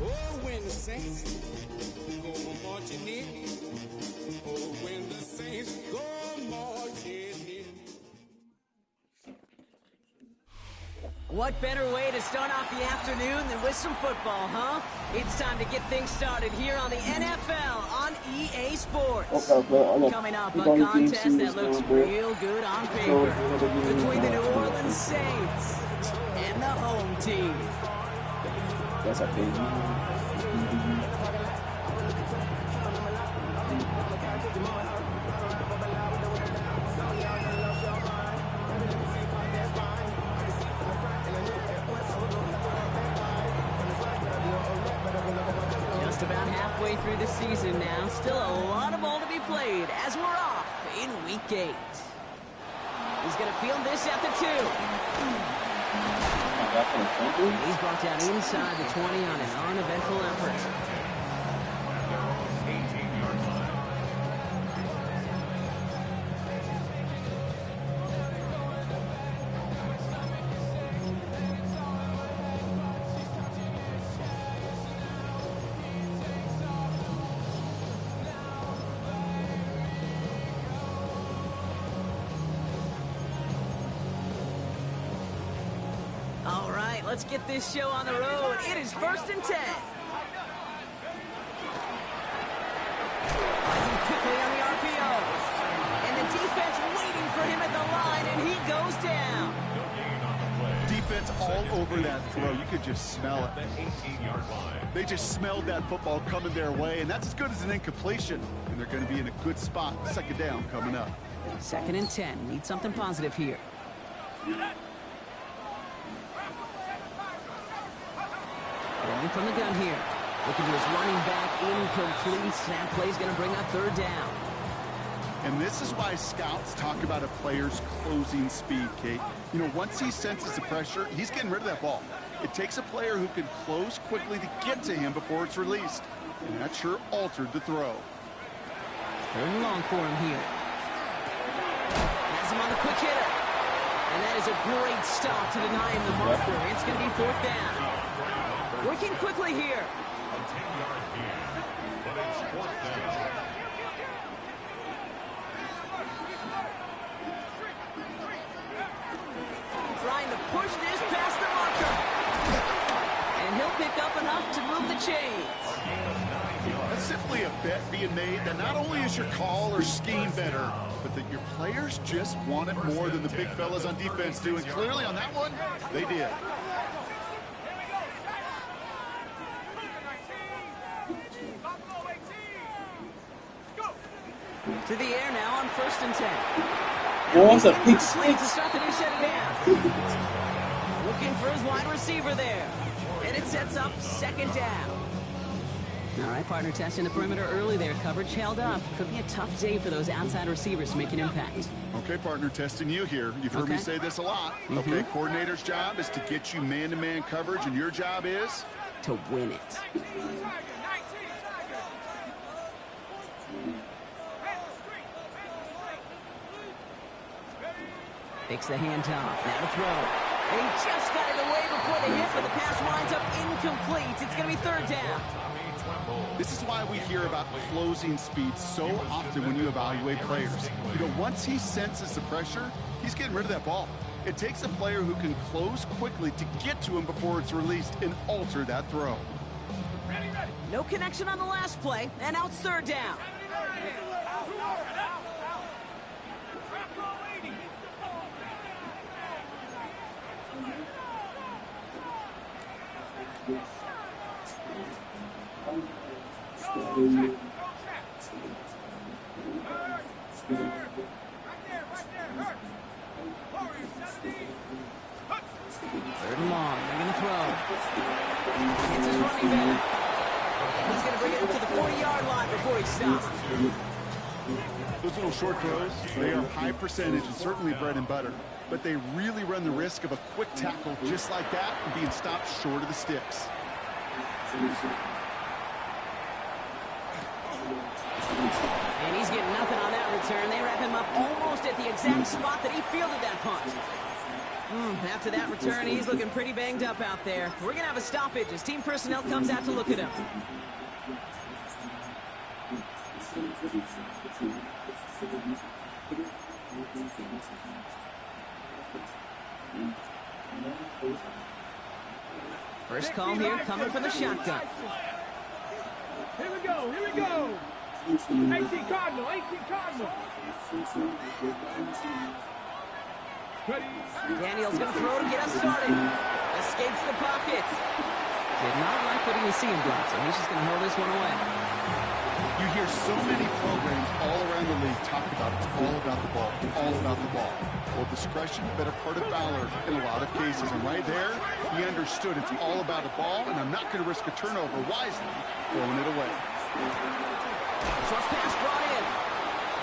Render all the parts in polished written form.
Oh, when the Saints go marching in. Oh, when the Saints go marching in. What better way to start off the afternoon than with some football, huh? It's time to get things started here on the NFL on EA Sports. Coming up, a contest that looks real good on paper between the New Orleans Saints and the home team. That's a big Just about halfway through the season now. Still a lot of ball to be played as we're off in Week 8. He's going to field this at the 2. He's brought down inside the 20 on an uneventful effort. All right, let's get this show on the road. It is 1st and 10. Rising quickly on the RPOs. And the defense waiting for him at the line, and he goes down. Defense all over that throw. You could just smell it. They just smelled that football coming their way, and that's as good as an incompletion. And they're going to be in a good spot. 2nd down coming up. 2nd and 10. Need something positive here. Throwing from the gun here. Looking to his running back, incomplete. That play's going to bring up 3rd down. And this is why scouts talk about a player's closing speed, Kate. You know, once he senses the pressure, he's getting rid of that ball. It takes a player who can close quickly to get to him before it's released. And that sure altered the throw. 3rd and long for him here. Has him on the quick hitter. And that is a great stop to deny him the marker. It's going to be 4th down. Working quickly here. A 10-yard gain, but it's 4th down. Trying to push this past the marker. And he'll pick up enough to move the chains. That's simply a bet being made that not only is your call or scheme better, but that your players just want it more than the big fellas on defense do. And clearly on that one, they did. To the air now on 1st and 10. Oh, that's a big swing. To start the new set down. Looking for his wide receiver there. And it sets up 2nd down. All right, partner, testing the perimeter early there. Coverage held up. Could be a tough day for those outside receivers to make an impact. Okay, partner, testing you here. You've heard me say this a lot. Okay, coordinator's job is to get you man-to-man coverage, and your job is? To win it. Takes the handoff. Now to throw. And he just got it away before the hit, but the pass winds up incomplete. It's going to be third down. This is why we hear about closing speed so often when you evaluate players. You know, once he senses the pressure, he's getting rid of that ball. It takes a player who can close quickly to get to him before it's released and alter that throw. No connection on the last play, and now it's third down. Third and long. They're going to throw. It's his running back. He's going to bring it up to the 40-yard line before he stops. Those little short throws, they are high percentage and certainly bread and butter, but they really run the risk of a quick tackle just like that and being stopped short of the sticks. And he's getting nothing on that return. They wrap him up almost at the exact spot that he fielded that punt. After that return, he's looking pretty banged up out there. We're going to have a stoppage as team personnel comes out to look at him. First call here coming from the shotgun. Here we go, here we go. 18 Cardinal, 18 Cardinal. Ready. Daniels going to throw to get us started. Escapes the pocket. Did not like what he was seeing block, so he's just going to hold this one away. You hear so many programs all around the league talk about it's all about the ball, it's all about the ball. Well, discretion, better part of valor in a lot of cases. And right there, he understood it's all about a ball, and I'm not going to risk a turnover wisely, throwing it away. Short pass brought in.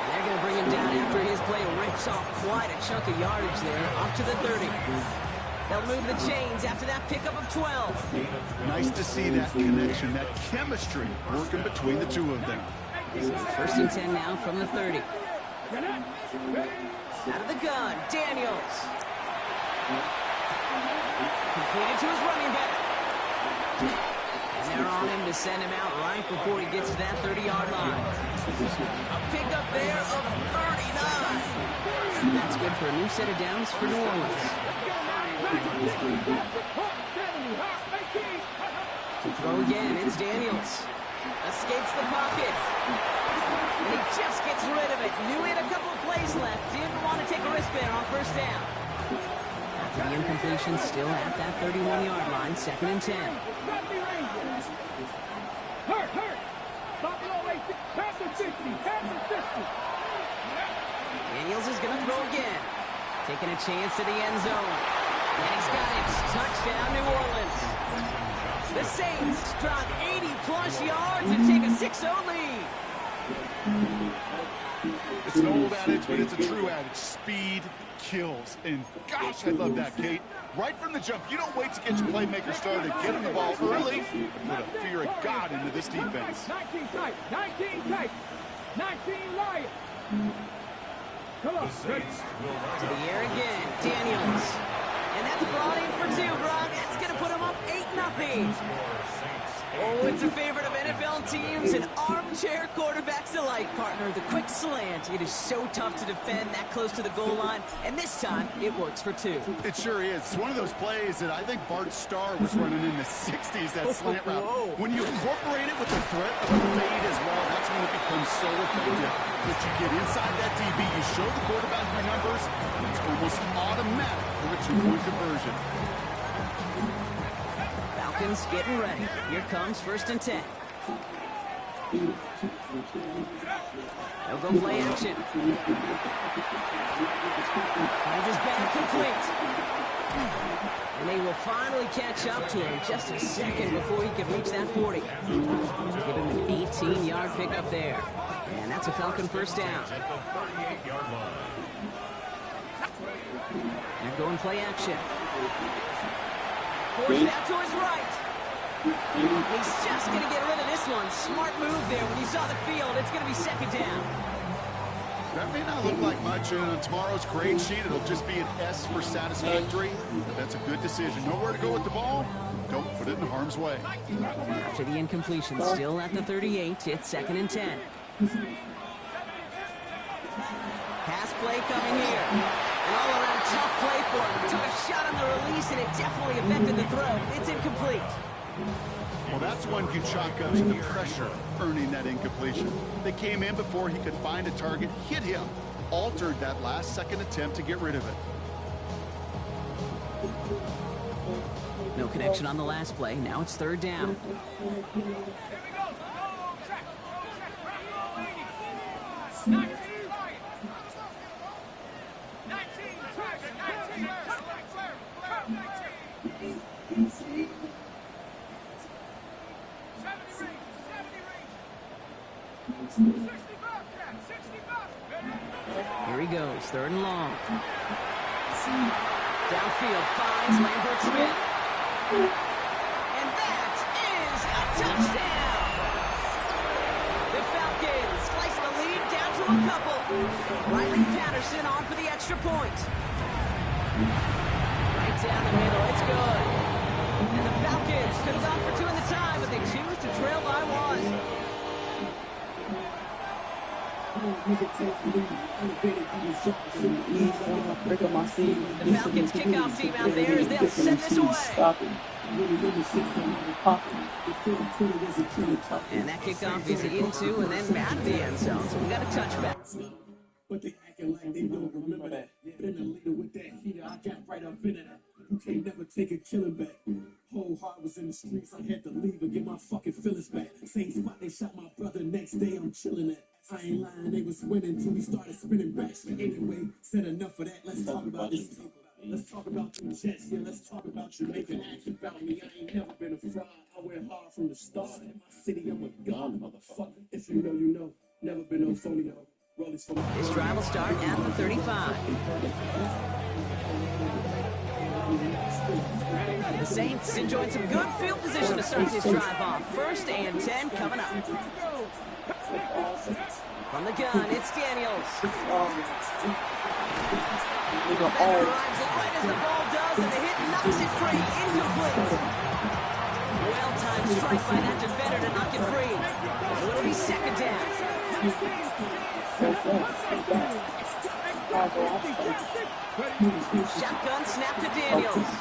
And they're going to bring him down after his play rips off quite a chunk of yardage there, up to the 30. They'll move the chains after that pickup of 12. Nice to see that connection, that chemistry working between the two of them. So first and 10 now from the 30. Out of the gun, Daniels. Completed to his running back. And they're on him to send him out right before he gets to that 30-yard line. A pickup there of 39. And that's good for a new set of downs for New Orleans. To throw again, it's Daniels. Escapes the pocket. And he just gets rid of it. Knew he had a couple of plays left. Didn't want to take a risk there on first down. After the incompletion, still at that 31-yard line, second and 10. Daniels is going to throw again. Taking a chance to the end zone. And he's got it. Touchdown, New Orleans. The Saints drop 80-plus yards and take a 6-0 lead. It's an old adage, but it's a true adage. Speed kills. And gosh, I love that, Kate. Right from the jump, you don't wait to get your playmaker started. Get him the ball early and put a fear of God into this defense. 19 tight, 19 tight, 19 Lions. Come on, to the air again, Daniels. And that's brought in for two, Brock. That's going to put him up 8-0. Oh, it's a favorite of NFL teams and armchair quarterbacks alike, partner. The quick slant. It is so tough to defend that close to the goal line, and this time it works for two. It sure is. It's one of those plays that I think Bart Starr was running in the 60s, that slant route. Whoa. When you incorporate it with the threat of a fade as well, that's when it becomes so effective. But you get inside that DB, you show the quarterback your numbers, and it's almost automatic for a two-point conversion. Falcons getting ready. Here comes first and 10. They'll go play action. Finds his back complete. And they will finally catch up to him just a second before he can reach that 40. Give him an 18-yard pickup there. And that's a Falcon first down. At the 38-yard line. They're going play action. Force it out to his right. He's just going to get rid of this one. Smart move there. When you saw the field, it's going to be second down. That may not look like much on tomorrow's grade sheet. It'll just be an S for satisfactory. But that's a good decision. Nowhere to go with the ball. Don't put it in harm's way. After the incompletion, still at the 38, it's second and 10. Pass play coming here. An all-around tough play for him. Took a shot on the release, and it definitely affected the throw. It's incomplete. Well, that's one you chalk up to the pressure earning that incompletion. They came in before he could find a target, hit him, altered that last-second attempt to get rid of it. No connection on the last play. Now it's third down. Here he goes, third and long. Downfield finds Lambert Smith. And that is a touchdown! The Falcons slice the lead down to a couple. Riley Patterson on for the extra point. Right down the middle, it's good. And the Falcons could have gone for two in the tie, but they choose to trail by one. The Falcons kickoff team out there as they'll send this away. And that kickoff is into and then out of the end zone, so we got a touchback. But they acting like they don't remember that. Been a leader with that heater, I got right up into that. You can't never take a killing back. Whole heart was in the streets, I had to leave and get my fucking feelings back. Same spot they shot my brother, next day I'm chilling at. I ain't lying, they was winning till we started spinning backs. But anyway, said enough of that, let's talk about this paper. Let's talk about them Jets, yeah, let's talk about you making action about me. I ain't never been a fraud, I went hard from the start. In my city, I'm a god, motherfucker. If you know, you know. Never been no phony, though. This drive will start at the 35. The Saints enjoying some good field position to start this drive off. First and 10 coming up. From the gun, it's Daniels. Defender arrives it right as the ball does, and the hit knocks it free. Incomplete. Well-timed strike by that defender to knock it free. So it'll be second down. Shotgun snap to Daniels.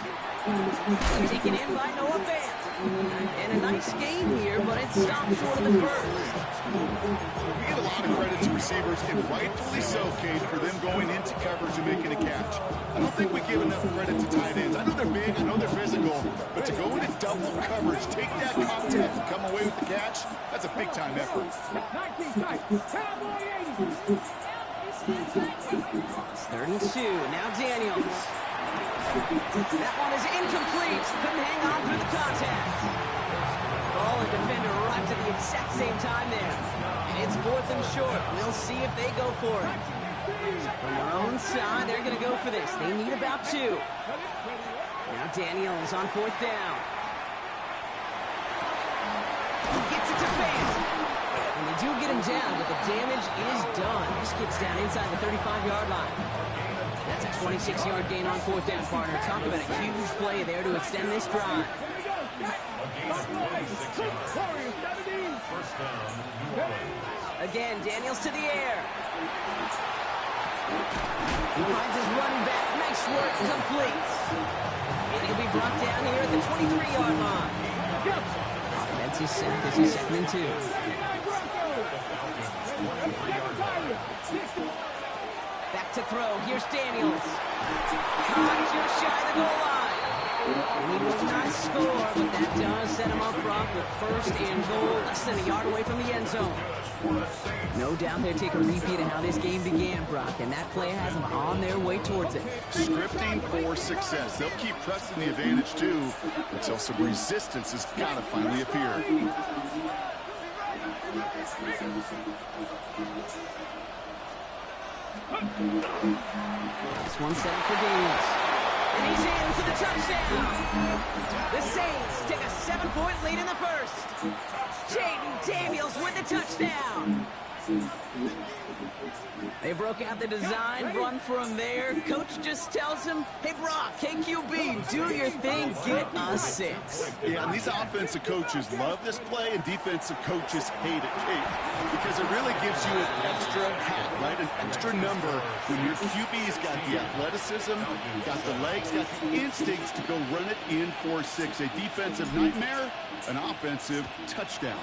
Taken in by Noah Fant. And a nice game here, but it stopped short of the first. We get a lot of credit to receivers, and rightfully so, Kate, for them going into coverage and making a catch. I don't think we give enough credit to tight ends. I know they're big, I know they're physical, but to go into double coverage, take that contact, and come away with the catch, that's a big-time effort. It's third and 2. Now Daniels. That one is incomplete. Couldn't hang on through the contact. Ball and defender arrived at the exact same time there. And it's fourth and short. We'll see if they go for it. From their own side, they're going to go for this. They need about 2. Now Daniels on fourth down. He gets it to Fant. And they do get him down, but the damage is done. This gets down inside the 35-yard line. That's a 26-yard gain on fourth down, partner. Talk about a huge play there to extend this drive. Again, Daniels to the air. He finds his running back. Nice work, complete. And he'll be brought down here at the 23-yard line. Offense is set. This is second and 2. Back to throw. Here's Daniels. Caught just shy of the goal line. He will not score, but that does set him up, Brock, with first and goal, less than a yard away from the end zone. No doubt they're taking a repeat of how this game began, Brock, and that play has them on their way towards it. Scripting for success. They'll keep pressing the advantage, too, until some resistance has got to finally appear. This one set up for Daniels. And he's in for the touchdown. The Saints take a 7-point lead in the first. Jaden Daniels with the touchdown. They broke out the design run from there. Coach just tells him, hey, Brock, KQB, do your thing, get a 6. Yeah, and these offensive coaches love this play, and defensive coaches hate it, because it really gives you an extra hat, right? An extra number when your QB's got the athleticism, got the legs, got the instincts to go run it in for 6. A defensive nightmare, an offensive touchdown.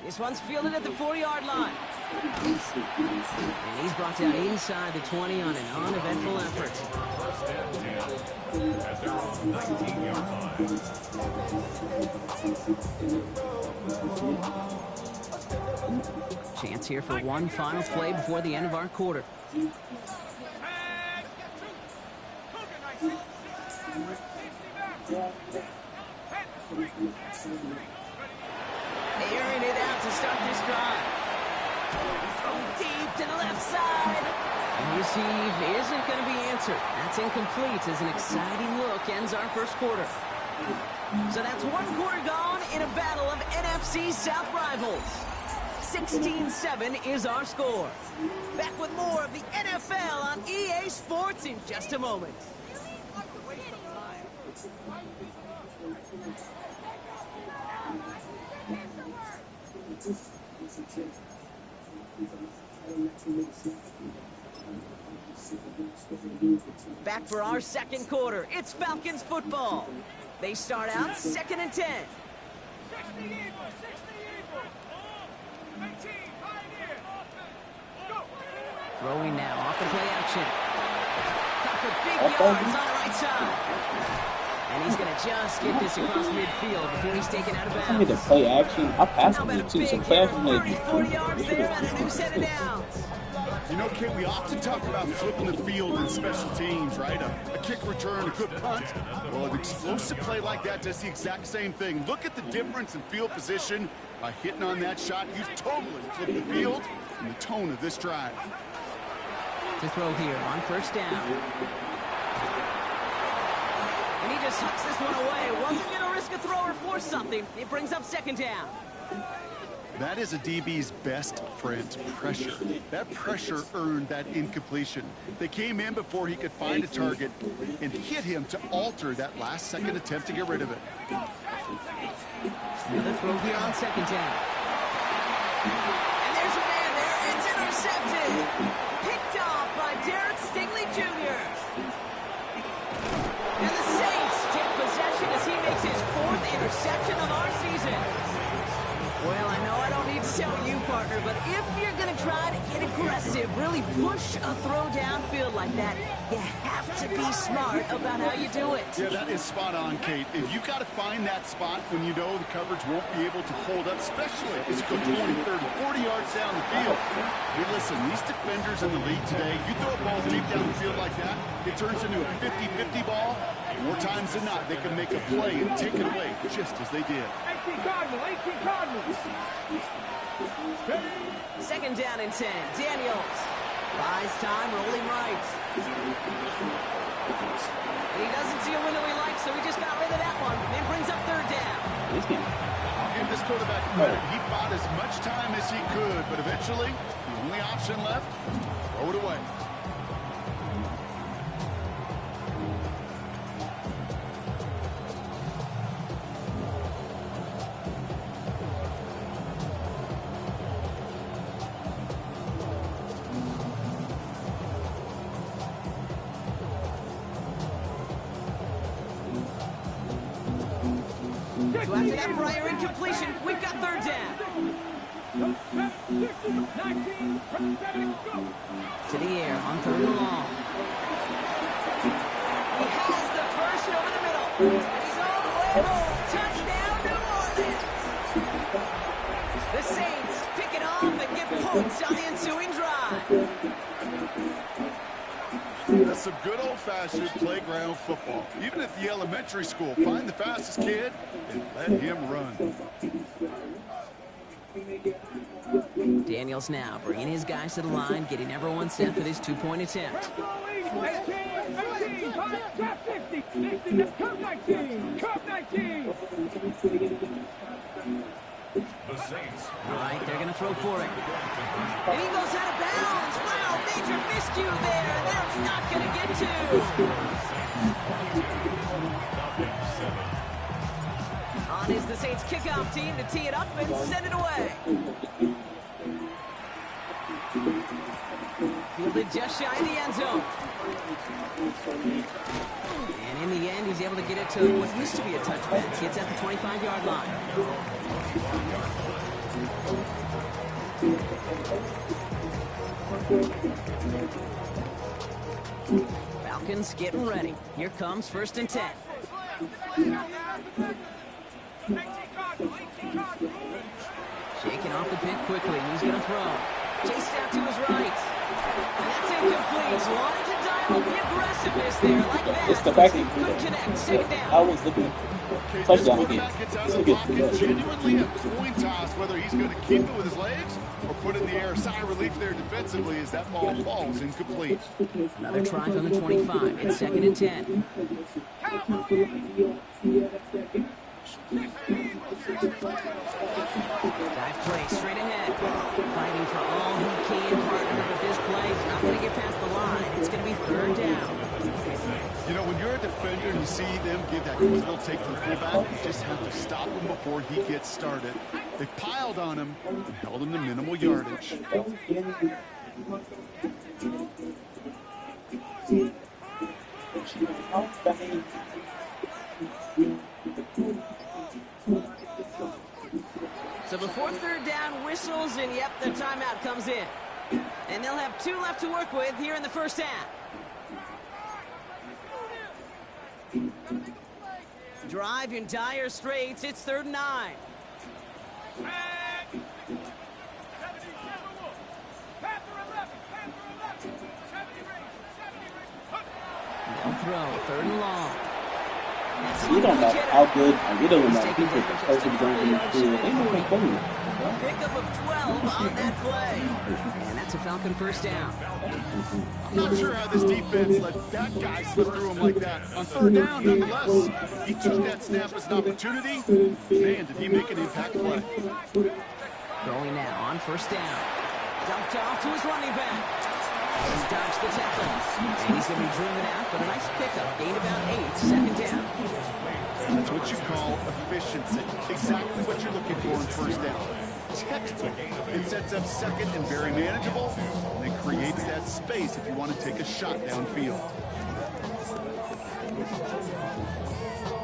This one's fielded at the 4-yard line. And he's brought down inside the 20 on an uneventful effort. At their own 19-yard line. Chance here for one final play before the end of our quarter. Airing it out to start this drive. Throw deep to the left side. And receive isn't going to be answered. That's incomplete as an exciting look ends our first quarter. So that's one quarter gone in a battle of NFC South rivals. 16-7 is our score. Back with more of the NFL on EA Sports in just a moment. Back for our second quarter. It's Falcons football. They start out 2nd and 10. Throwing now off the play action. Cut for big yards on the right side. And he's going to just get this across midfield before he's taken out of bounds. I need to play action. I passed it too, so play action maybe. 40 yards there and a new set of downs. You know, Kate, we often talk about flipping the field in special teams, right? A kick return, a good punt. Well, an explosive play like that does the exact same thing. Look at the difference in field position by hitting on that shot. You totally flipped the field and the tone of this drive. To throw here on first down. And he just hucks this one away. Wasn't going to risk a throw or force something. It brings up 2nd down. That is a DB's best friend, pressure. That pressure earned that incompletion. They came in before he could find a target and hit him to alter that last-second attempt to get rid of it. Another throw here on 2nd down. And there's a man there. It's intercepted. Picked off by Derek Stingley Jr. And the Saints take possession as he makes his 4th interception of our season. Well, I know I don't need to tell you, partner, but if you're going to try to get aggressive, really push a throw downfield like that, you have to be smart about how you do it. Yeah, that is spot on, Kate. If you've got to find that spot when you know the coverage won't be able to hold up, especially as you go 20, 30, 40 yards down the field. Hey, listen, these defenders in the league today, you throw a ball deep down the field like that, it turns into a 50-50 ball. More times than not, they can make a play and take it away just as they did. 18 Cardinals. 2nd down and 10. Daniels buys time, rolling right. And he doesn't see a window he likes, so he just got rid of that one. It brings up 3rd down. I'll give this quarterback credit. He bought as much time as he could, but eventually, the only option left was to throw it away. So after that prior incompletion, we've got 3rd down. To the air on 3rd and long. He has the first over the middle. And he's all the way home. Touchdown, New Orleans. The Saints pick it off and get points on the ensuing drive. That's some good old-fashioned playground football. Even at the elementary school, find the fastest kid and let him run. Daniels now bringing his guys to the line, getting everyone set for this two-point attempt. 18, top 60, 60, come 19, come 19. The Saints. All right, they're going to throw for it. And he goes out of bounds. Wow, major miscue there. They're not going to get to. On is the Saints kickoff team to tee it up and send it away. Fielded just shy of the end zone. And in the end, he's able to get it to what used to be a touchback. It's at the 25-yard line. Falcons getting ready. Here comes 1st and 10. Shaking off the pick quickly. He's going to throw. Chased out to his right. And that's incomplete. Wanted to dial the aggressiveness there like that. It's the fact that Couldn't connect. Second down. I was looking. Touchdown again. Gets out of the pocket, genuinely a coin toss whether he's going to keep it with his legs or put it in the air. Sigh of relief there defensively as that ball falls incomplete. Another try from the 25. It's 2nd and 10. Dive play straight ahead. Fighting for all he can, partner, but this play is not going to get past the line. It's going to be 3rd down. You know, when you're a defender and you see them give that little take to the fullback, you just have to stop him before he gets started. They piled on him and held him to minimal yardage. So before 3rd down whistles, and yep, the timeout comes in. And they'll have 2 left to work with here in the first half. Drive in dire straits. It's 3rd and 9. They'll throw 3rd and long. You don't know how good, and you don't know how people are perfect going in the field. They know what they're Pickup of 12 on that play. And that's a Falcon 1st down. I'm not sure how this defense let that guy slip through him like that. On 3rd down, nonetheless, he took that snap as an opportunity. Man, did he make an impact play. Going now on 1st down. Dumped off to his running back. He's dodged the tackle. And he's going to be driven out, but a nice pickup. Gained about 8. 2nd down. That's what you call efficiency. Exactly what you're looking for in 1st down. Textbook. It sets up 2nd and very manageable, and it creates that space if you want to take a shot downfield.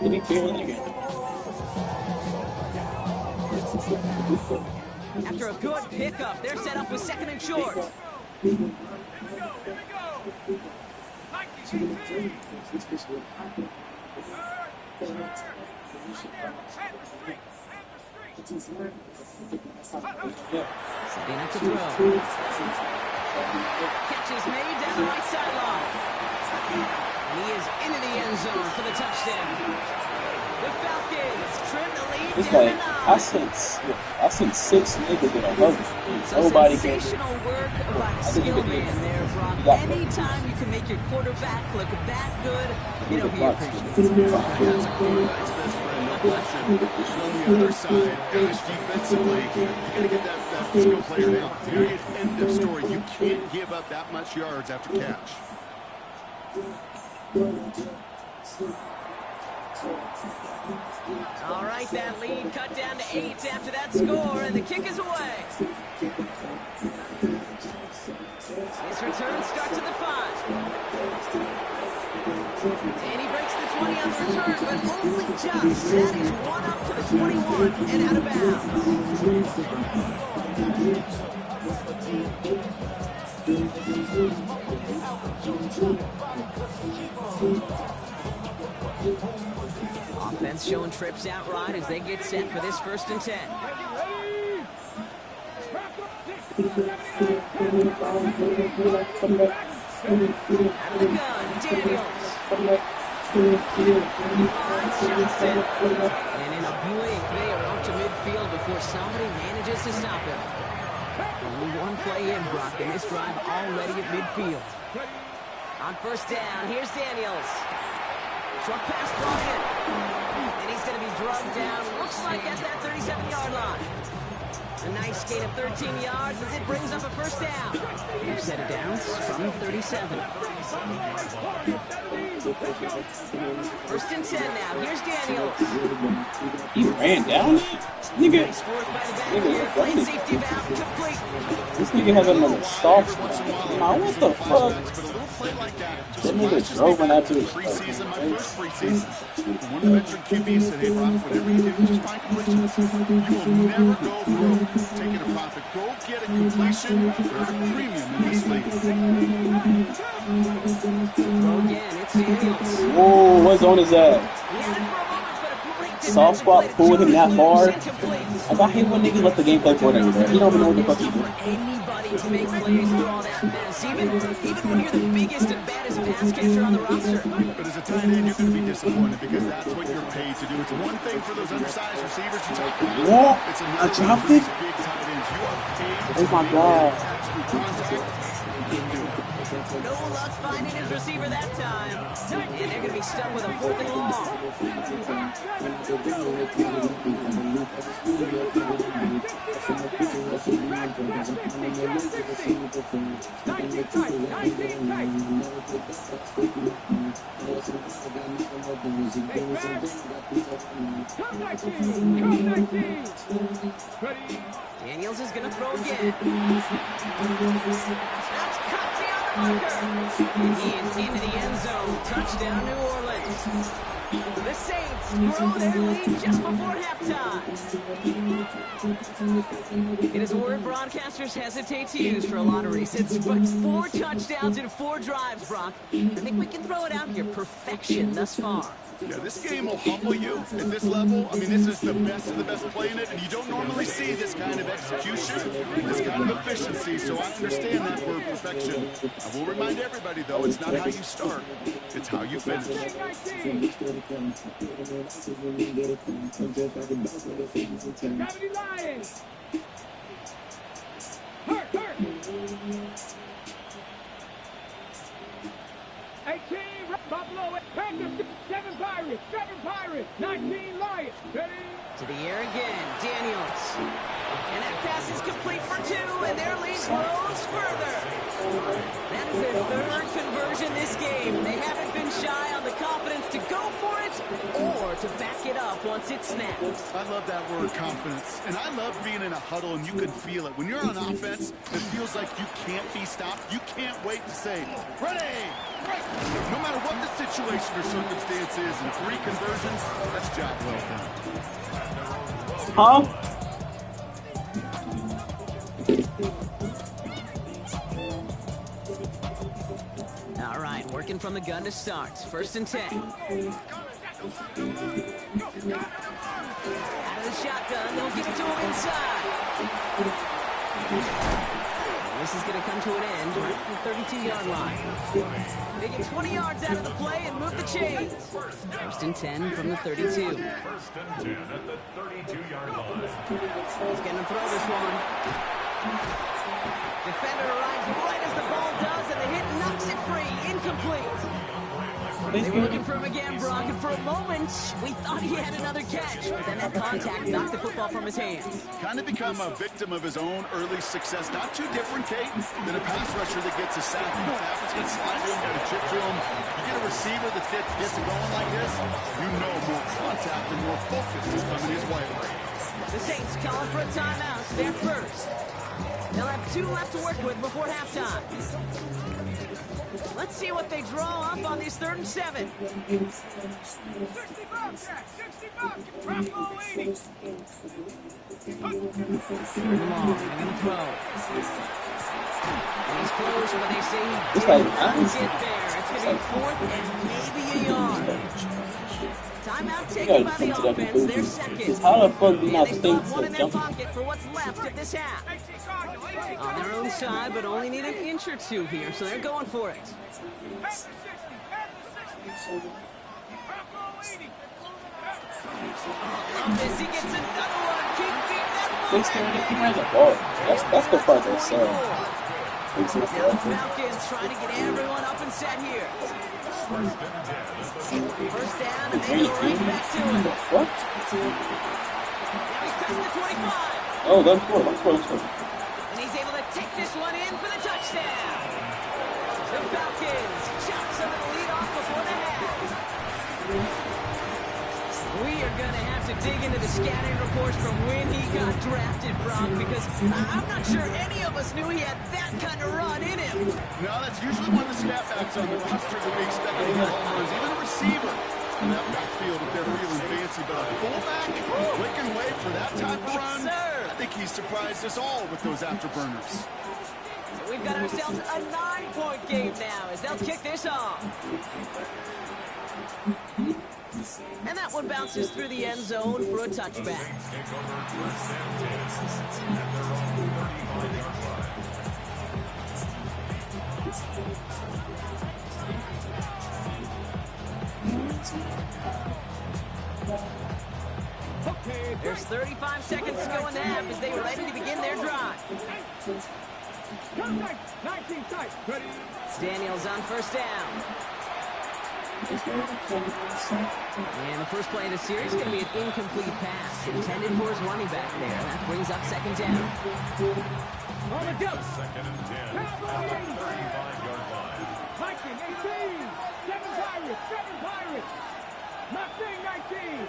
Did he feel it again? After a good pickup, they're set up with 2nd and short. Setting up to throw. Catch is made down the right sideline. And he is into the end zone for the touchdown. The Falcons trim the lead It's down like, to 9. I sent 6 niggas in a hurry. So Nobody can. sensational work by the skill man there, Brock. Anytime you can make your quarterback look that good, you know, he appreciates it. That's a quarterback's best friend, no question. On the other side, gosh, defensively, you got to get that skill player down. Period. End of story. You can't give up that much yards after catch. All right, that lead cut down to 8 after that score, and the kick is away. His return starts at the 5. And he breaks the 20 on the return, but only just. That is 1 up to the 21 and out of bounds. Saints showing trips out right as they get set for this 1st and 10. Out of the gun, Daniels. Finds Johnston. And in a blink, they are out to midfield before somebody manages to stop him. Only one play in, Brock, and this drive already at midfield. On 1st down, here's Daniels. Short pass brought in. And he's going to be drugged down, looks like at that 37-yard line. A nice gain of 13 yards as it brings up a 1st down. New set of downs from the 37. 1st and 10 now. Here's Daniels. He ran down? Nigga. Nice work by the back here. Playing safety valve complete. This nigga has another soft spot. Nah, what the fuck? That nigga drove out to his preseason, my first preseason. One of the veteran QBs said, hey, Brock, whatever you do, just find completions. You will never go broke taking a profit. Go get a completion for a premium in this league. Throw again. It's Daniels. Whoa, what zone is that? He had it for a moment, but a complete Soft spot pulled him that far. incomplete. Like, I hate when niggas let the game play for them, bro. He don't even know what the fuck he's doing. Anybody to make plays through all that mess, even when you're the biggest and baddest pass catcher on the roster. But as a tight end, you're going to be disappointed because that's what you're paid to do. It's one thing for those undersized receivers to take. What? It's I another dropped thing it? for these big tight ends. You are paid Oh my god. through contact. You can do it. No luck finding his receiver that time. And they're going to be stuck with a 4th and long. Daniels is going to throw again. That's caught beyond the marker. And he is into the end zone. Touchdown, New Orleans. The Saints grow their lead just before halftime. It is a word broadcasters hesitate to use for a lot of reasons, but 4 touchdowns in 4 drives, Brock. I think we can throw it out here. Perfection thus far. Yeah, this game will humble you at this level. I mean, this is the best of the best playing it, and you don't normally see this kind of execution, this kind of efficiency, so I understand that word perfection. I will remind everybody, though, it's not how you start, it's how you finish. Gravity Lions. Hurt. 18, Buffalo, Panthers, 7 Pirates, 19 Lions. Ready? To the air again, Daniels. And that pass is complete for 2, and their lead grows further. That is their 3rd conversion this game. They haven't been shy on the confidence to go for it or to back it up once it's snapped. I love that word, confidence. And I love being in a huddle and you can feel it. When you're on offense, it feels like you can't be stopped. You can't wait to say, ready, right. No matter what the situation or circumstance is, in 3 conversions, that's job well done. Huh? All right, working from the gun to start. 1st and 10. Out of the shotgun, they'll give it to him inside. This is going to come to an end right at the 32-yard line. They get 20 yards out of the play and move the chains. 1st and 10 from the 32. 1st and 10 at the 32-yard line. He's going to throw this one. Defender arrives right as the ball does, and the hit knocks it free. Incomplete. They were looking for him again, Brock, and for a moment, we thought he had another catch, but then that contact knocked the football from his hands. Kind of become a victim of his own early success. Not too different, Kate, than a pass rusher that gets a sack. You know what happens? Get a slide to him, got a chip to him. You get a receiver that gets it going like this, you know more contact and more focus is coming his way. The Saints calling for a timeout. They're first. They'll have 2 left to work with before halftime. Let's see what they draw up on this 3rd and 7. 60 bucks, Jack. 60 bucks. Bravo 80. Third and long. They're going to throw. And he's close, but they say he This did guy's not nice. get there. It's going to be 4th and maybe a yard. Timeout You taken by gotta the come to that offense. They're conclusion. second. Because how the fuck do you And not they still think have one in to their jump? pocket for what's left of this half. On their own side, but only need an inch or two here, so they're going for it. Love this. He gets another one. Keep that ball. He ran the ball. That's the part that's sad. Now the Falcons trying to get everyone up and set here. First down, and they go right back to it. What? Now he's past the 25. Oh, that's cool. That's cool. That's cool. And he's able to take this one in for the touchdown. The Falcons chop some of the lead off before the half. We are going to have to dig into the scouting reports from when he got drafted, Brock, because I'm not sure any of us knew he had that kind of run in him. No, that's usually one of the snapbacks on the roster that we expect to get home runs, even a receiver in that backfield if they're feeling fancy. But a fullback, quick and wait for that type of run. Yes, sir. I think he surprised us all with those afterburners. So we've got ourselves a 9-point game now as they'll kick this off. And that one bounces through the end zone for a touchback. There's 35 seconds to go in the half as they are ready to begin their drive. Daniels on first down. And the first play of the series is going to be an incomplete pass intended for his running back there. That brings up second down. On the go. Second and 10. At the 35-yard line. Viking 18. 7 Pirates. 7 Pirates. Mustang 19.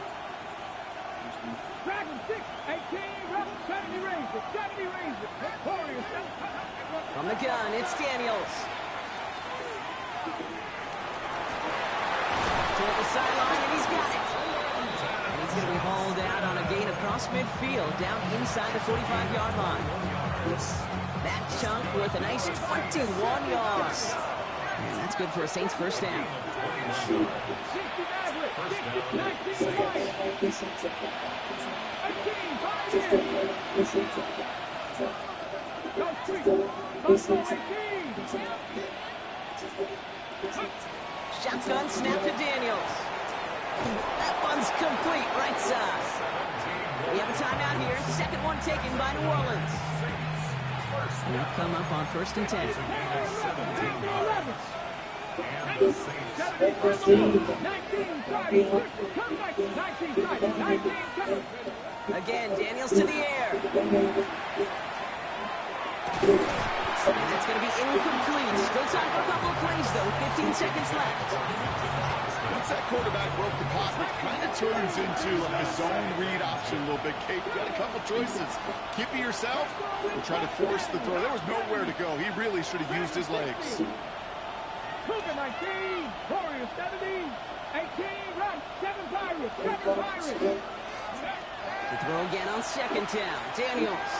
Dragon 6. 18. Rebel 70 Rangers. 70 Rangers. Victorious. From the gun, it's Daniels. Toward the sideline, and he's got it. And he's going to be hauled out on a gain across midfield, down inside the 45-yard line. That chunk worth a nice 21 yards. And that's good for a Saints first down. Shotgun snap to Daniels. That one's complete, right side. We have a timeout here. Second one taken by New Orleans. They'll come up on first and 10. Again, Daniels to the air. And that's going to be incomplete. Still time for a couple of plays, though. 15 seconds left. Once that quarterback broke the pocket, it kind of turns into like a zone read option a little bit. Kate, you got a couple choices. Keep it yourself or try to force the throw. There was nowhere to go. He really should have used his legs. Cougar 19, Warriors 70, 18, run, 7 Pirates, 7 Pirates. The throw again on second down. Daniels.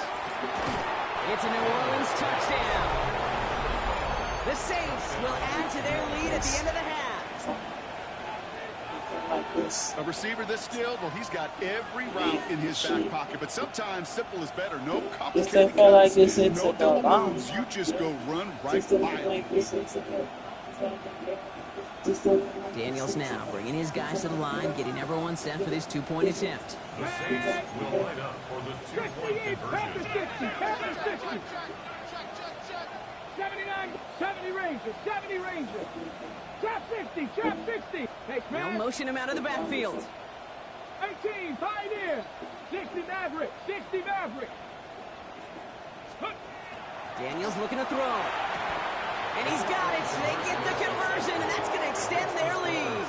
It's a New Orleans touchdown. The Saints will add to their lead at the end of the half. A receiver this skilled, well, he's got every route in his back pocket, but sometimes simple is better. No complicated cuts, no double moves. You just go run right by him. Daniels now bringing his guys to the line, getting everyone set for this two-point attempt. The Saints will line up for the two-point conversion. 79, 70 Rangers, 70 Rangers. Trap 60, trap 60. They'll motion him out of the backfield. 18, Pioneer. 60 Maverick, 60 Maverick. Daniels looking to throw. And he's got it. They get the conversion, and that's going to extend their lead.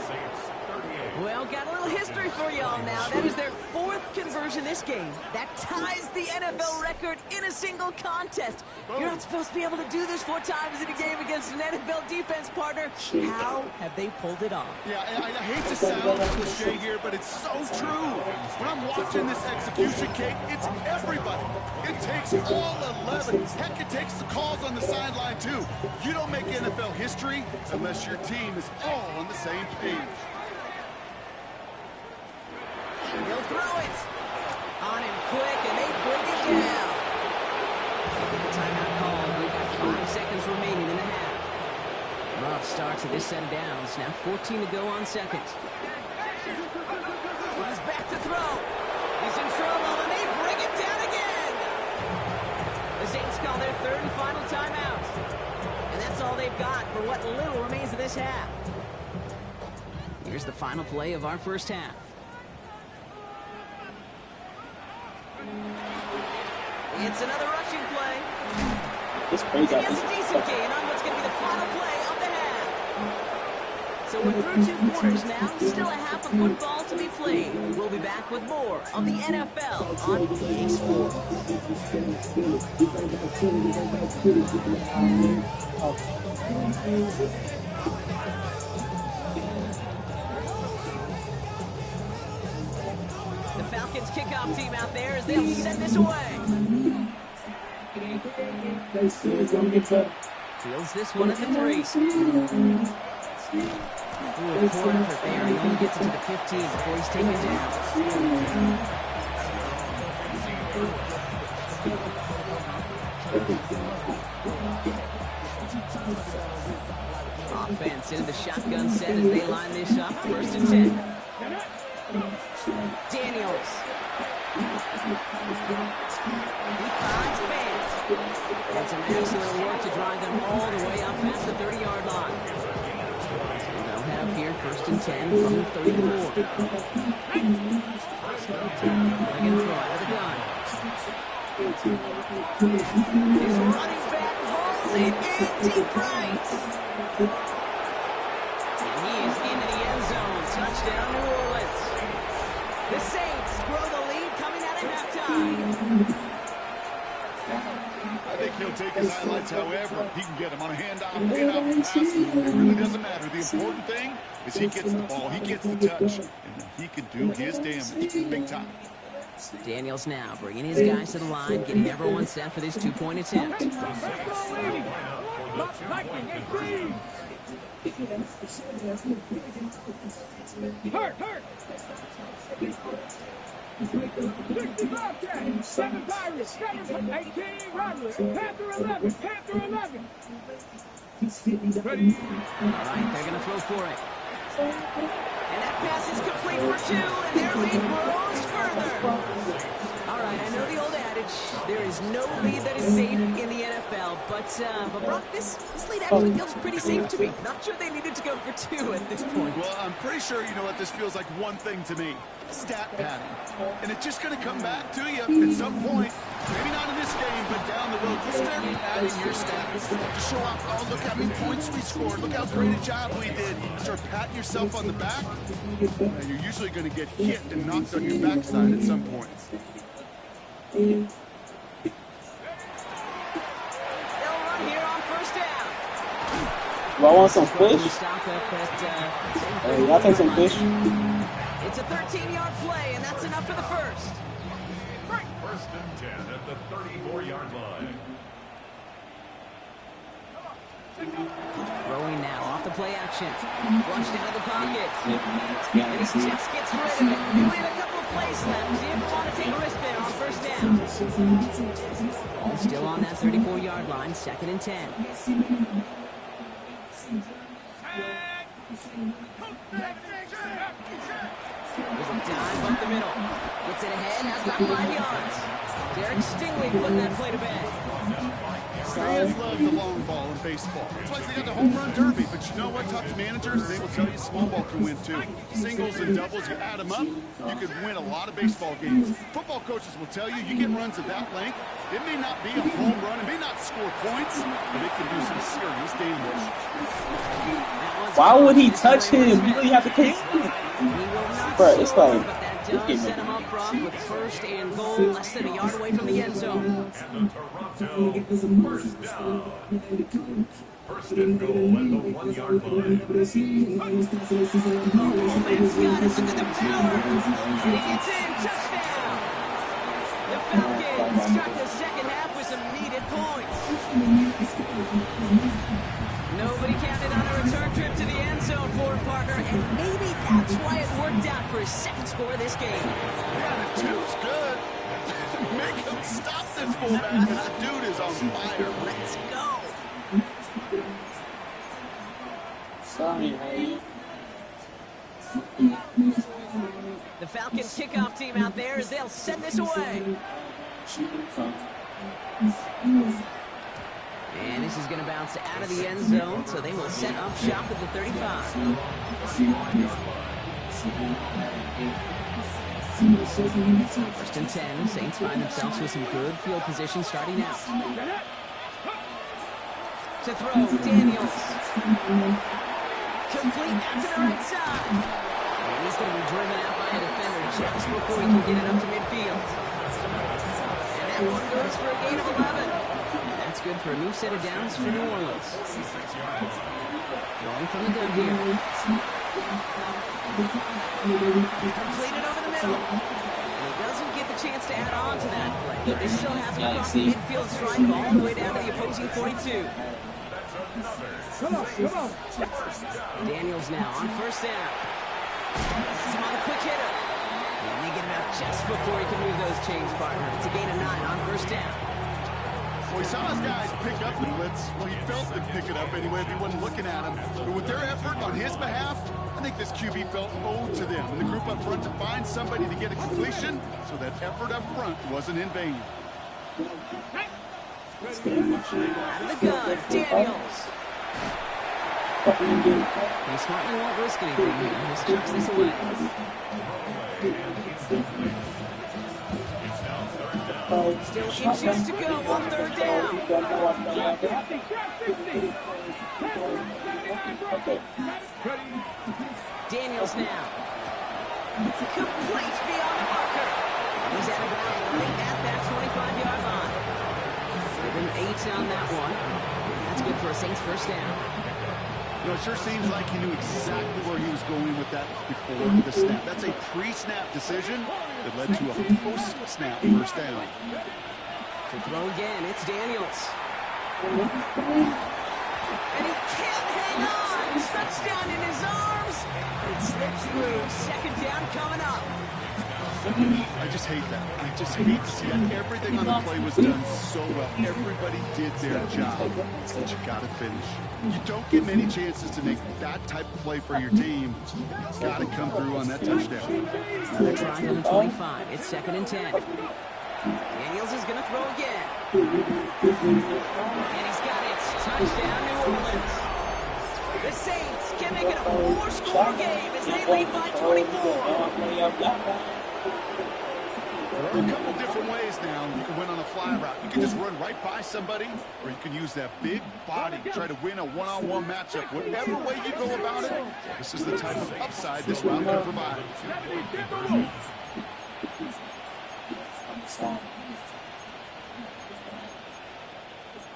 Well, got a little history for y'all now. That is their 4th conversion this game. That ties the NFL record in a single contest. You're not supposed to be able to do this 4 times in a game against an NFL defense partner. How have they pulled it off? Yeah, I hate to sound cliche here, but it's so true. When I'm watching this execution, Kate, it's everybody. It takes all 11. Heck, it takes the calls on the sideline, too. You don't make NFL history unless your team is all on the same page. He'll throw it. On him quick, and they bring it down. They get the timeout called. We've got 5 seconds remaining in the half. Rough start to this set of downs. Now 14 to go on second. He's back to throw. He's in trouble, and they bring it down again. The Saints call their 3rd and final timeout. And that's all they've got for what little remains of this half. Here's the final play of our first half. It's another rushing play. It's crazy. And he has a decent gain on what's going to be the final play of the half. So we're through 2 quarters now. Still a half of football to be played. We'll be back with more of the NFL on EA Sports. The Falcons kickoff team out there as they'll send this away. Fields this one at the 3. Ooh, poor effort there. He only gets it to the 15 before he's taken down. Offense into the shotgun set as they line this up. 1st and 10. Daniels. He finds fans. And some excellent work to drive them all the way up past the 30-yard line. So they'll have here 1st and 10 from the 34. They're going to throw out of the gun. His running back hauls it in deep right. And he is into the end zone. Touchdown, New Orleans. The Saints grow the lead coming out of halftime. I think he'll take his highlights however he can get them on a handoff, pass. It really doesn't matter. The important thing is he gets the ball, he gets the touch, and then he can do his damage big time. Daniels now bringing his guys to the line, getting everyone set for this 2-point attempt. Hurt! 7 Pirates, 18 Rattlers, Panther 11. Ready? All right, they're going to throw for it. And that pass is complete for 2, and their lead grows further. All right, I know the old adage, there is no lead that is safe in the NFL, but Brock, this lead actually feels pretty safe to me. Not sure they needed to go for 2 at this point. Well, I'm pretty sure you know what this feels like one thing to me. Stat padding. And it's just going to come back to you at some point. Maybe not in this game, but down the road. Just start padding your stats. To show off, oh, look how many points we scored. Look how great a job we did. Start patting yourself on the back. You're usually going to get hit and knocked on your backside at some point. They'll run here on 1st down. Do I want some fish? Hey, y'all take some fish? It's a 13-yard play, and that's enough for the 1st. 1st and 10 at the 34-yard line. Throwing now off the play action. Flushed out of the pocket. And he just gets rid of it. Only had a couple of plays left. He didn't want to take a risk there on 1st down. Still on that 34-yard line, 2nd and 10. There's a dive up the middle. Gets it ahead, has about 5 yards. Derek Stingley putting that play to bed. Fans love the long ball in baseball. It's like they got the home run derby, but you know what? Talk to managers, they will tell you small ball can win too. Singles and doubles, you add them up, you could win a lot of baseball games. Football coaches will tell you, you get runs of that length, it may not be a home run, it may not score points, but it can do some serious damage. Why would he touch him? You really have to take him. Bro, it's like, look at set him up, Brock, with 1st and goal, less than a yard away from the end zone. And the Toronto 1st down. 1st and goal at the 1-yard line. Oh, man's got it. Look at the power. And he gets in. Touchdown. The Falcons start the 2nd half with some needed points. Nobody counted on a return trip to the end zone for Parker, and maybe that's why it worked out for his second score of this game. Yeah, the two's good. Make him stop this fullback because the dude is on fire. Let's go. Sorry, hey. The Falcons kickoff team out there as they'll send this away. And this is going to bounce out of the end zone, so they will set up shop at the 35. First and 10, Saints find themselves with some good field position starting out. To throw, Daniels. Complete out to the right side. And he's going to be driven out by a defender just before he can get it up to midfield. And that one goes for a gain of 11. And that's good for a new set of downs for New Orleans. Going from the gun here. Completed over the middle. And he doesn't get the chance to add on to that play. But they still have him across the midfield stripe all the way down to the opposing 42. Daniels now on first down. That's him on the quick hitter. And they get him out just before he can move those chains, partner. It's a gain of 9 on first down. Well, he saw his guys pick up the blitz. Well, he felt them pick it up anyway if he wasn't looking at him. But with their effort on his behalf, I think this QB felt owed to them and the group up front to find somebody to get a completion, so that effort up front wasn't in vain. Out of the gun, Daniels. They smartly won't risk anything here. Just chucks this away. Still inches to go on third down. Daniels now. Complete beyond the marker. He's out of bounds right at that 25-yard line. 7-8 on that one. That's good for a Saints first down. You know, it sure seems like he knew exactly where he was going with that before the snap. That's a pre-snap decision that led to a post-snap first down. To throw again, it's Daniels. And he can't hang on. Touchdown in his arms. It slips through. Second down coming up. I just hate that. I just hate to see that. Everything on the play was done so well. Everybody did their job. But you got to finish. You don't get many chances to make that type of play for your team. You've got to come through on that touchdown. Another drive on the 25. It's second and 10. Daniels is going to throw again. And he's got it. Touchdown, New Orleans. The Saints can make it a 4-score game as they lead by 24. There are a couple different ways now you can win on a fly route. You can just run right by somebody, or you can use that big body to try to win a one-on-one matchup. Whatever way you go about it, this is the type of upside this route can provide.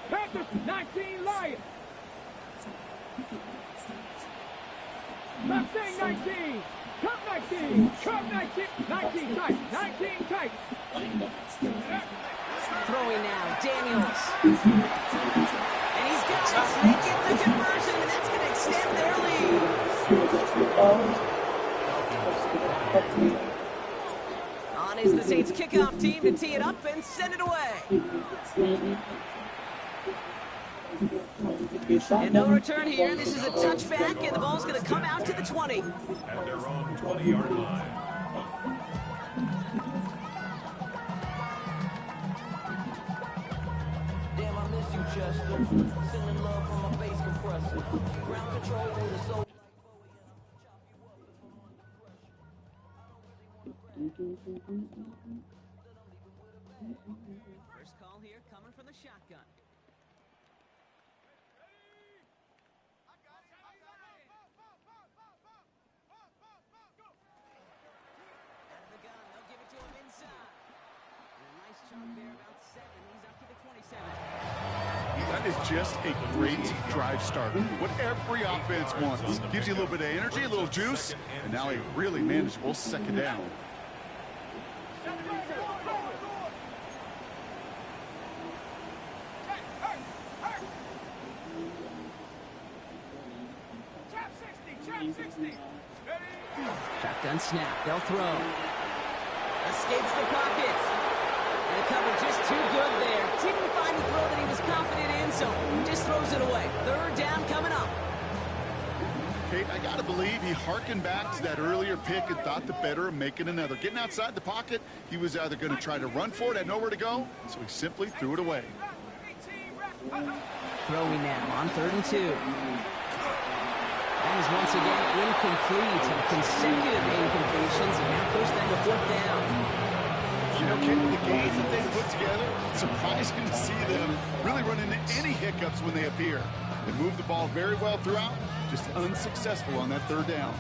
Panthers 19 Lions. Stop saying 19. Come 19. Come 19. 19 tight. 19 tight. Throwing now, Daniels. And he's got it. They get the conversion, and that's going to extend their lead. On is the Saints kickoff team to tee it up and send it away. And no return here. This is a touchback, and the ball's going to come out to the 20. At their own 20-yard line. Damn, I miss you, Chester. Sending love from my bass compressor. Ground control with a soul. First call here coming from the shotgun. That is just a great drive starter. What every offense wants. Gives you a little bit of energy, a little juice, and now a really manageable second down. Shotgun snap. They'll throw. Escapes the pocket. And the cover just too good there. Didn't find the throw that he was confident in, so just throws it away. Third down coming up. Kate, I got to believe he hearkened back to that earlier pick and thought the better of making another. Getting outside the pocket, he was either going to try to run for it, had nowhere to go, so he simply threw it away. Throwing now on 3rd and 2. That is once again incomplete. Consecutive incompletions, and now push them to 4th down. You know, Kate, the game that they put together, it's surprising to see them really run into any hiccups when they appear. They moved the ball very well throughout, just unsuccessful on that 3rd down.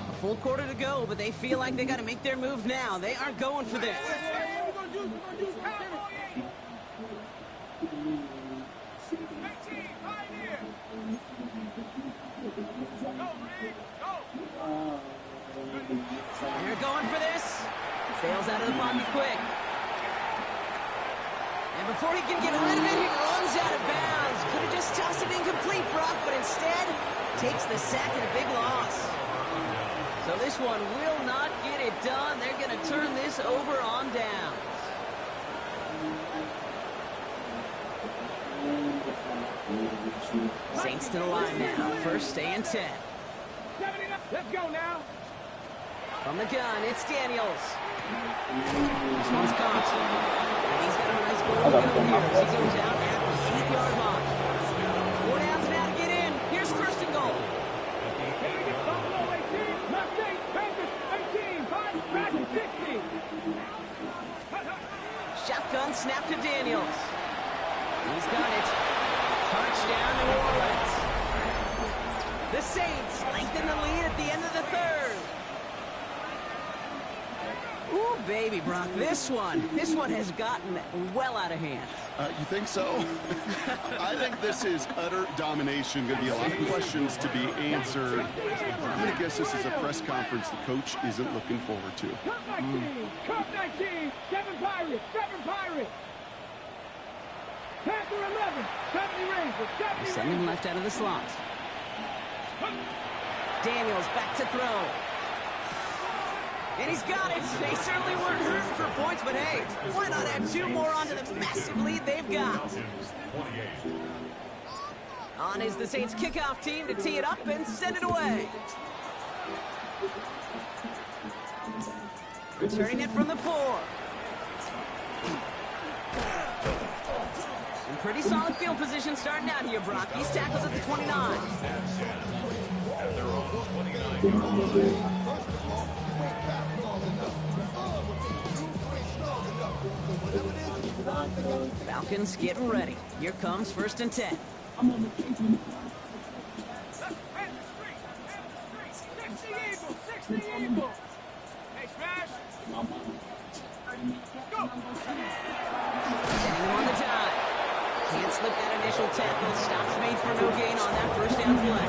A full quarter to go, but they feel like they got to make their move now. They aren't going for this. They're going for this. Fails out of the pocket quick. And before he can get rid of it, he runs out of bounds. Could have just tossed it incomplete, Brock, but instead takes the sack and a big loss. So this one will not get it done. They're going to turn this over on downs. Saints to the line now. 1st and 10. Let's go now. From the gun, it's Daniels. This one's caught. And he's got a nice goal to go here as he goes out at the 8-yard line. 4 downs now to get in. Here's 1st and goal. Buffalo 18, left 8, Panthers 18, 5, back 60. Shotgun snap to Daniels. He's got it. Touchdown, New Orleans. The Saints lengthen the lead at the end of the 3rd. Ooh, baby, Brock, this one has gotten well out of hand. You think so? I think this is utter domination. Going to be a lot of questions to be answered. I'm going to guess this is a press conference the coach isn't looking forward to. Cup 19, 7 Pirates, 7 Pirates. Panther 11, 70 Rangers, 70 Send him left out of the slot. Daniels back to throw. And he's got it. They certainly weren't hurting for points, but hey, why not add 2 more onto the massive lead they've got? On is the Saints kickoff team to tee it up and send it away. Returning it from the 4. In pretty solid field position starting out here, Brock. He's tackled at the 29. Falcons getting ready. Here comes 1st and 10. 60 Eagles. Hey, Smash. Go. Sending him on the dive. Can't slip that initial tackle. Stops made for no gain on that 1st down play.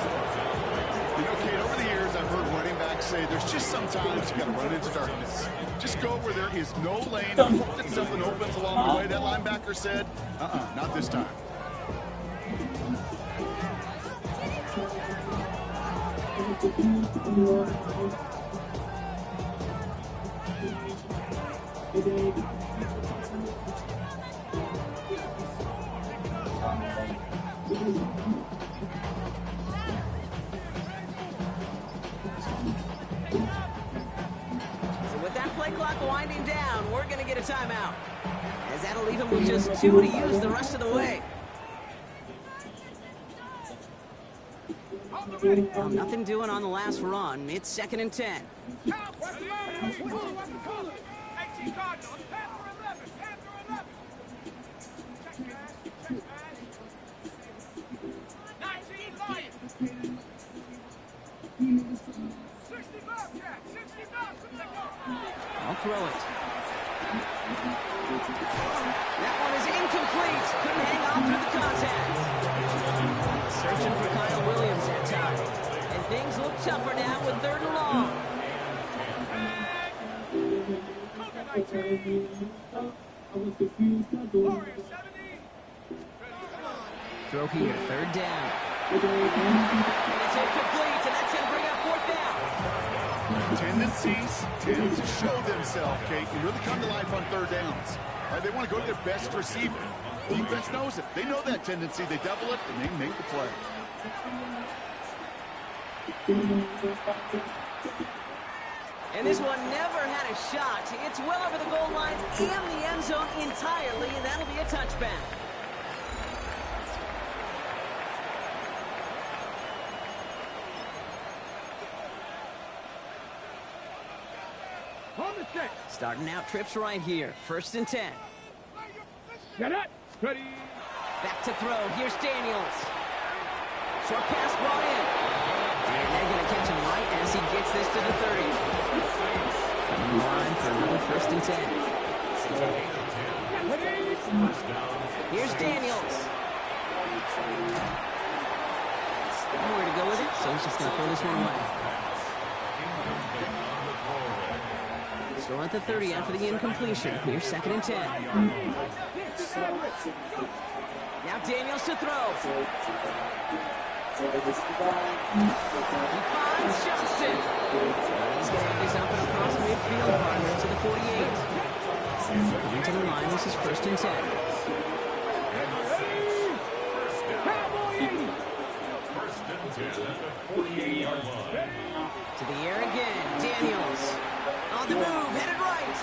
You know, Kate, over the years, I've heard running backs say there's just sometimes you got to run into darkness. Just go where there is no lane and hope that something opens along the way. That linebacker said, not this time. With that play clock winding down, we're going to get a timeout, as that'll leave him with just 2 to use the rest of the way. Well, nothing doing on the last run. It's 2nd and 10. I'll throw it. That one is incomplete. Couldn't hang on through the contact. Searching for Kyle Williams that time. And things look tougher now with 3rd and long. Throw here, 3rd down. it's incomplete, and that's going to bring up fourth down. Tendencies tend to show themselves, Kate, and really come to life on third downs. Right? They want to go to their best receiver. Defense knows it. They know that tendency. They double it, and they make the play. And this one never had a shot. It's well over the goal line and the end zone entirely, and that'll be a touchback. On the set. Starting out trips right here. 1st and 10. Get it. Ready. Back to throw. Here's Daniels. Short pass brought in. And they're going to catch him right as he gets this to the 30. Coming line for another 1st and 10. Here's Daniels. Nowhere to go with it, so he's just going to throw this one away. Still at the 30 after the incompletion. Here's 2nd and 10. Now Daniels to throw. He finds Johnston. And he's going to have this up and across midfield, partner to the 48. Coming to the line, this is 1st and 10. To the air again, Daniels. On the move, headed right.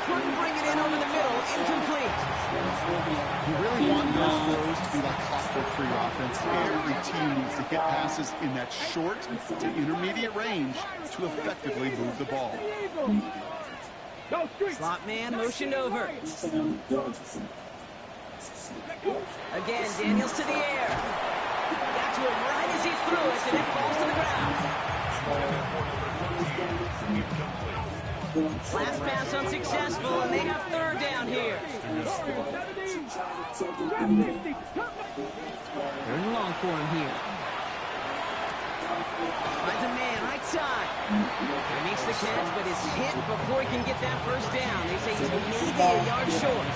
Couldn't bring it in over the middle, incomplete. You really want those throws to be like clockwork for your offense. Every team needs to hit passes in that short to intermediate range to effectively move the ball. Slot man motioned over. Again, Daniels to the air. Got to him right as he threw it, and it falls to the ground. Last pass unsuccessful, and they have 3rd down here. 3rd and long for him here. Finds a man, right side. He makes the catch, but is hit before he can get that 1st down. They say he's maybe a yard short.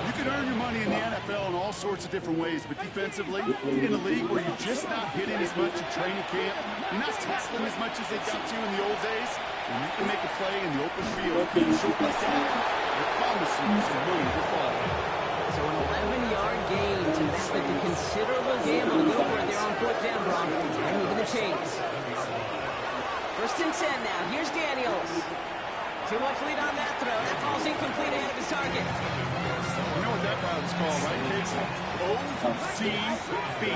You can earn your money in the NFL in all sorts of different ways, but defensively, in a league where you're just not hitting as much in training camp, you're not tackling as much as they got to in the old days, and you can make a play in the open field, being short like that, I promise you some money will fall. So an 11-yard gain to that with a considerable gamble to go for it there on 4th down, Brock. They're moving the chains. 1st and 10 now. Here's Daniels. Too much lead on that throw. That falls incomplete ahead of his target. You know what that route is called, right, kids? OTB.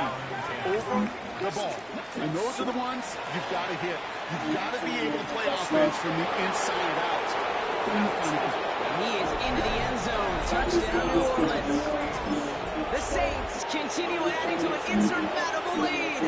Over the ball. And those are the ones you've got to hit. You've got to be able to play offense from the inside out. He is into the end zone. Touchdown, New Orleans. The Saints continue adding to an insurmountable lead.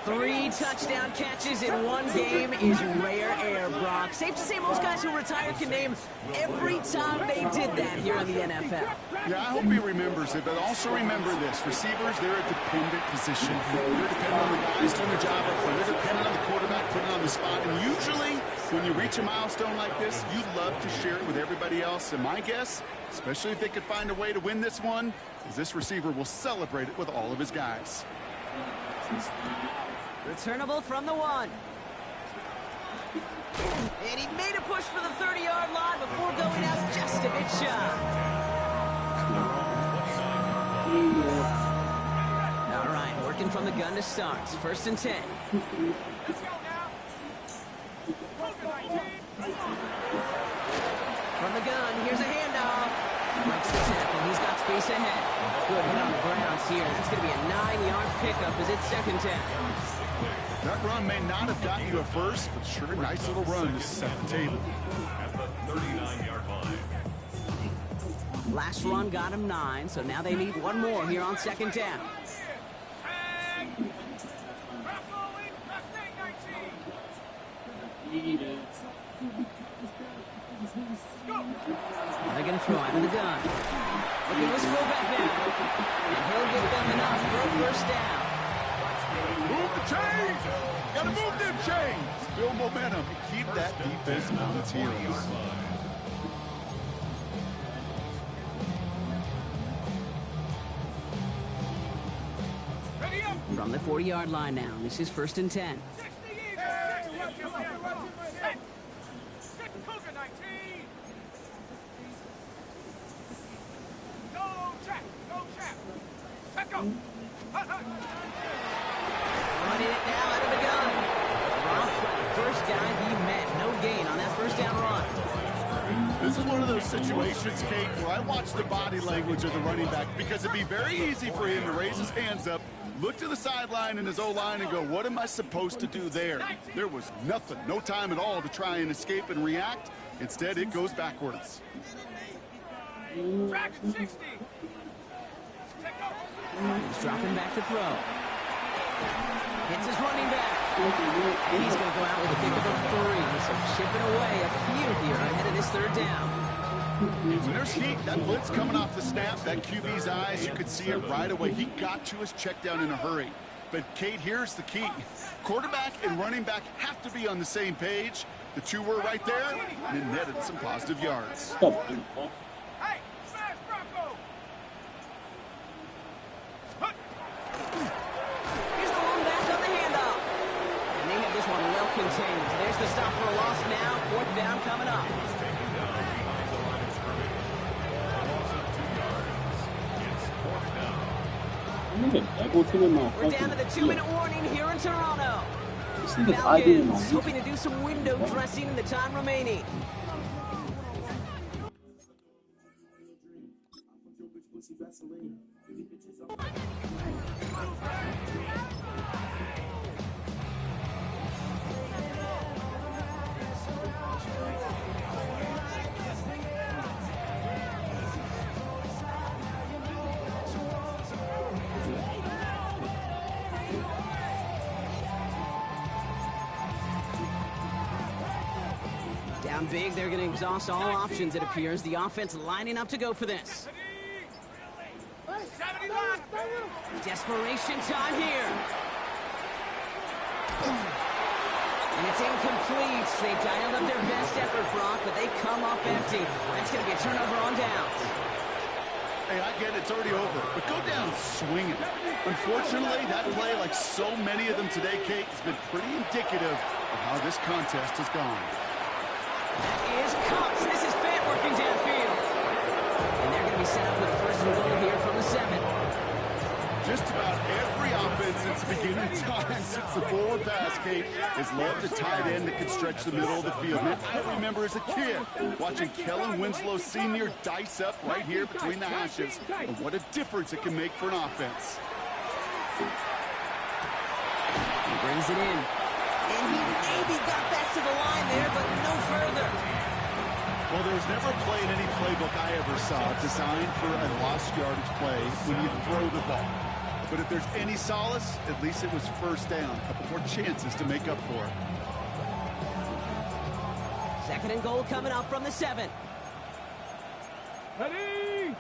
3 touchdown catches in one game is rare air, Brock. Safe to say most guys who retire can name every time they did that here in the NFL. Yeah, I hope he remembers it, but also remember this. Receivers, they're a dependent position. They're dependent on the guys doing the job up front. They're dependent on the quarterback putting on the spot. And usually, when you reach a milestone like this, you love to share it with everybody else. And my guess, especially if they could find a way to win this one, is this receiver will celebrate it with all of his guys. Returnable from the 1. And he made a push for the 30-yard line before going out just a bit shy. All right, working from the gun to start. 1st and 10. From the gun, here's a handoff. Breaks the tackle. He's got space ahead. Good hit on the grounds here. That's going to be a 9-yard pickup as it's 2nd down. That run may not have gotten you a first, but sure a nice little run to set the table. At the 39-yard line. Last run got him 9, so now they need one more here on 2nd down. They're going to throw out of the gun. Look at this fullback now. And he'll get them enough for a 1st down. Move the chains! Gotta move them chains! Build momentum. Keep that defense on its heels. From the 40-yard line now. This is 1st and 10. Running it now out of the gun. First guy he met. No gain on that first down run. This is one of those situations, Kate, where I watch the body language of the running back because it'd be very easy for him to raise his hands up, look to the sideline in his O-line and go, what am I supposed to do there? There was nothing, no time at all to try and escape and react. Instead, it goes backwards. Track 60. He's dropping back to throw. Hits his running back. And he's going to go out with a pick of a 3. So chipping away a few here ahead of this 3rd down. When there's heat, that blitz coming off the snap, that QB's eyes, you could see it right away. He got to his check down in a hurry. But, Kate, here's the key. Quarterback and running back have to be on the same page. The two were right there, and it netted some positive yards. Hey, smash Bronco! Here's the long back on the handoff. And they have this one well contained. There's the stop for a loss now. 4th down coming up. We're down to the 2-minute warning here in Toronto. Falcons hoping to do some window dressing in the time remaining. Down big, they're going to exhaust all options, it appears. The offense lining up to go for this. Desperation time here. And it's incomplete. They dialed up their best effort, Brock, but they come up empty. That's going to be a turnover on downs. Hey, I get it, it's already over, but go down swinging. Unfortunately, that play, like so many of them today, Kate, has been pretty indicative of how this contest has gone. That is Cox. This is Fant working downfield. And they're going to be set up with a 1st and goal here from the 7. Just about every offense since the beginning of time, since the forward pass, Kate, has loved a tight end that can stretch the middle of the field. Man, I remember as a kid watching Kellen Winslow Sr. dice up right here between the hashes. And what a difference it can make for an offense. He brings it in. And he maybe got back to the line there, but no further. Well, there was never a play in any playbook I ever saw designed for a lost yardage play when you throw the ball. But if there's any solace, at least it was 1st down. A couple more chances to make up for it. 2nd and goal coming up from the 7. Ready?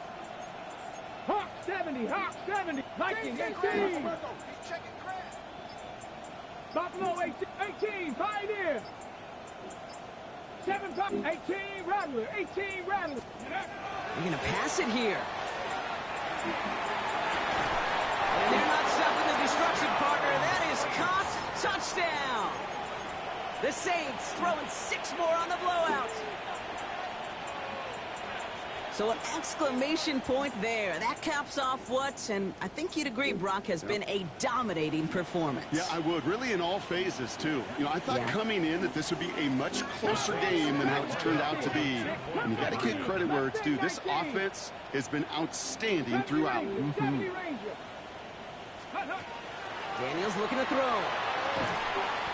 Hawk 70, Hawk 70. Viking 18. Buffalo 18, Pioneer. 7, 18, Rattler, 18, Rattler. They're going to pass it here. And they're not stopping the destruction, partner. That is caught. Touchdown. The Saints throwing 6 more on the blowout. So an exclamation point there. That caps off what, and I think you'd agree, Brock, has been a dominating performance. Yeah, I would. Really in all phases, too. You know, I thought coming in that this would be a much closer game than how it's turned out to be. And you got to give credit where it's due. This offense has been outstanding throughout. Daniels looking to throw.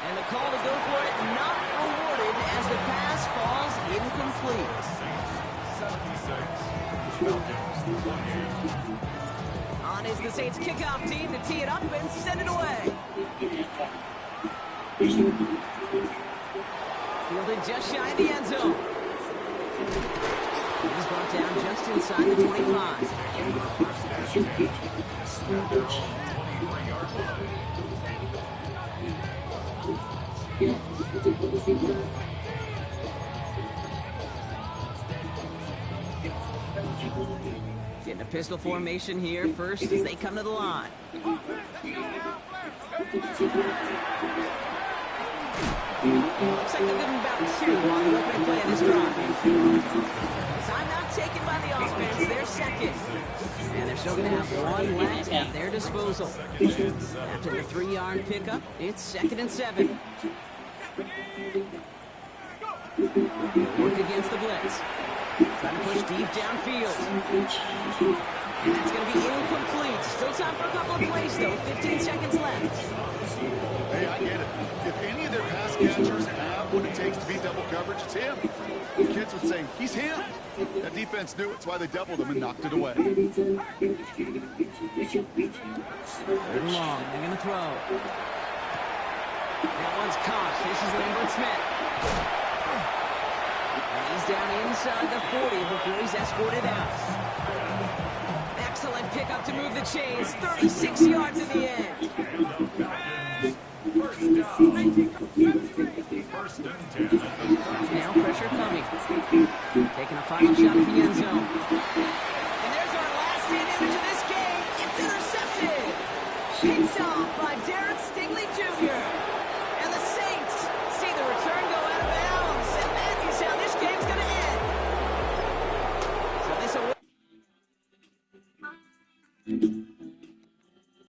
And the call to go for it not awarded as the pass falls incomplete. On is the Saints kickoff team to tee it up and send it away. Fielded just shy of the end zone. He's brought down just inside the 25. Getting a pistol formation here first as they come to the line. Looks like they'll give him about 2 on the opening play of this drive. Timeout taken by the offense. They're second. And they're still going to have 1 left at their disposal. After the 3-yard pickup, it's 2nd and 7. Work against the blitz. Trying to push deep downfield. And that's going to be incomplete. Still time for a couple of plays, though. 15 seconds left. Hey, I get it. If any of their pass catchers have what it takes to beat double coverage, it's him. The kids would say, he's him. That defense knew it. That's why they doubled him and knocked it away. 3rd and long. They're going to throw. That one's caught. This is Lambert Smith. And he's down inside the 40 before he's escorted out. Excellent pickup to move the chains. 36 yards in the end. First and 10 at the